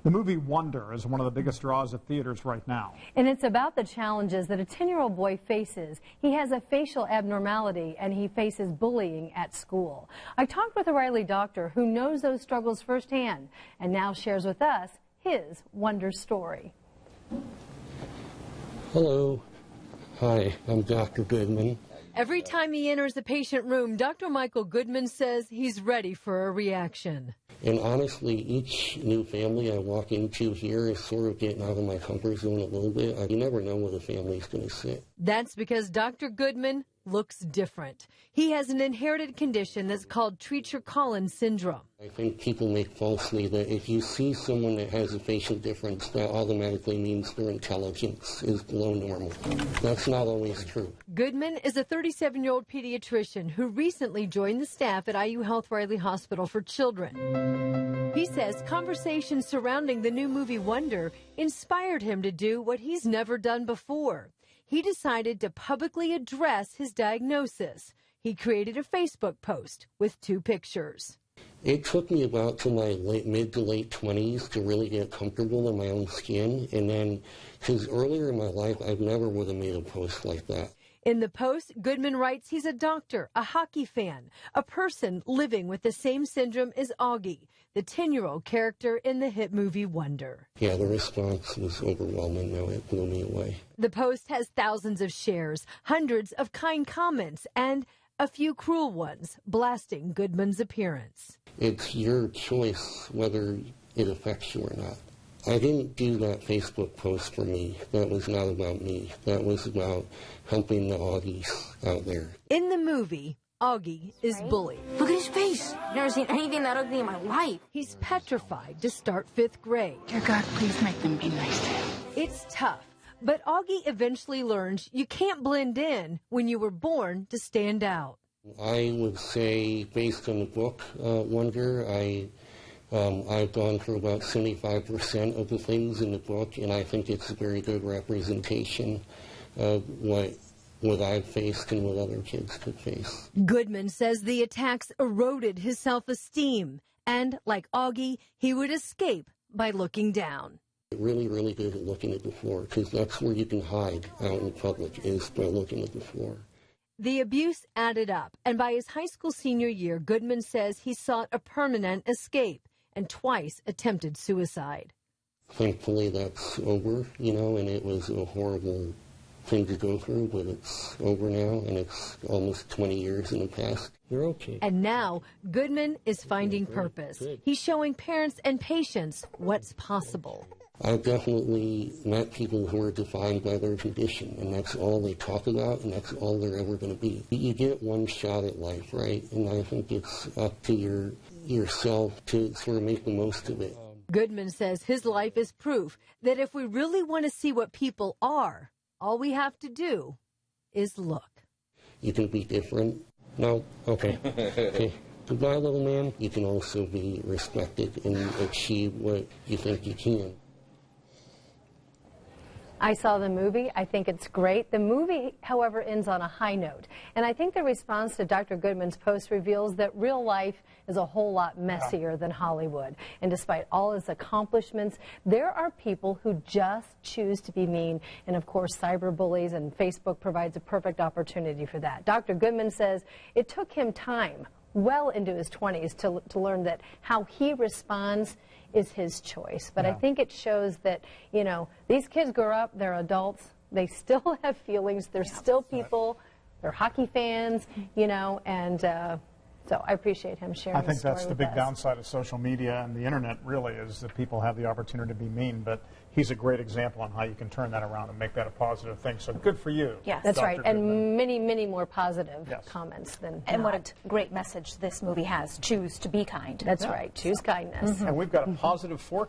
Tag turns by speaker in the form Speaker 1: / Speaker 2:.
Speaker 1: The movie Wonder is one of the biggest draws at theaters right now.
Speaker 2: And it's about the challenges that a 10-year-old boy faces. He has a facial abnormality and he faces bullying at school. I talked with a Riley doctor who knows those struggles firsthand and now shares with us his Wonder story.
Speaker 3: Hello. Hi, I'm Dr. Goodman.
Speaker 4: Every time he enters the patient room, Dr. Michael Goodman says he's ready for a reaction.
Speaker 3: And honestly, each new family I walk into here is sort of getting out of my comfort zone a little bit. You never know where the family's going to sit.
Speaker 4: That's because Dr. Goodman looks different. He has an inherited condition that's called Treacher-Collins syndrome.
Speaker 3: I think people make falsely that if you see someone that has a facial difference, that automatically means their intelligence is below normal. That's not always true.
Speaker 4: Goodman is a 37-year-old pediatrician who recently joined the staff at IU Health Riley Hospital for Children. He says conversations surrounding the new movie Wonder inspired him to do what he's never done before. He decided to publicly address his diagnosis. He created a Facebook post with 2 pictures.
Speaker 3: It took me about to my mid to late 20s to really get comfortable in my own skin. And then, because earlier in my life, I never would have made a post like that.
Speaker 4: In the post, Goodman writes he's a doctor, a hockey fan, a person living with the same syndrome as Augie, the 10-year-old character in the hit movie Wonder.
Speaker 3: Yeah, the response was overwhelming, though. It blew me away.
Speaker 4: The post has thousands of shares, hundreds of kind comments, and a few cruel ones, blasting Goodman's appearance.
Speaker 3: It's your choice whether it affects you or not. I didn't do that Facebook post for me. That was not about me. That was about helping the Augies out there.
Speaker 4: In the movie, Augie is bullied.
Speaker 5: Look at his face. I've never seen anything that ugly in my life.
Speaker 4: He's petrified to start 5th grade.
Speaker 5: Dear God, please make them be nice to him.
Speaker 4: It's tough, but Augie eventually learns you can't blend in when you were born to stand out.
Speaker 3: I would say, based on the book Wonder, I've gone through about 75% of the things in the book, and I think it's a very good representation of what I've faced and what other kids could face.
Speaker 4: Goodman says the attacks eroded his self-esteem, and like Augie, he would escape by looking down.
Speaker 3: Really, really good at looking at the floor, because that's where you can hide out in public, is by looking at the floor.
Speaker 4: The abuse added up, and by his high school senior year, Goodman says he sought a permanent escape and twice attempted suicide.
Speaker 3: Thankfully, that's over, and it was a horrible thing to go through, but it's over now, and it's almost 20 years in the past. You're okay.
Speaker 4: And now, Goodman is finding purpose. He's showing parents and patients what's possible.
Speaker 3: I've definitely met people who are defined by their condition, and that's all they talk about, and that's all they're ever going to be. You get one shot at life, right? And I think it's up to yourself to sort of make the most of it.
Speaker 4: Goodman says his life is proof that if we really want to see what people are, all we have to do is look.
Speaker 3: You can be different. No? Okay. Okay. Goodbye, little man. You can also be respected and achieve what you think you can.
Speaker 2: I saw the movie. I think it's great. The movie, however, ends on a high note. And I think the response to Dr. Goodman's post reveals that real life is a whole lot messier than Hollywood. And despite all his accomplishments, there are people who just choose to be mean. And of course, cyberbullies and Facebook provides a perfect opportunity for that. Dr. Goodman says it took him time, well into his 20s, to learn that how he responds is his choice. But I think it shows that, these kids grow up, they're adults, they still have feelings, they're still people, they're hockey fans, and so I appreciate him sharing.
Speaker 1: I think that's the big
Speaker 2: us.
Speaker 1: downside of social media and the internet, really, is that people have the opportunity to be mean, but he's a great example on how you can turn that around and make that a positive thing. So good for you.
Speaker 2: Yes, that's
Speaker 1: Dr.
Speaker 2: right.
Speaker 1: Goodman.
Speaker 2: And many, many more positive comments than
Speaker 6: And
Speaker 2: not.
Speaker 6: what a great message this movie has. Choose to be kind.
Speaker 2: That's right. Choose kindness.
Speaker 1: And we've got a positive forecast.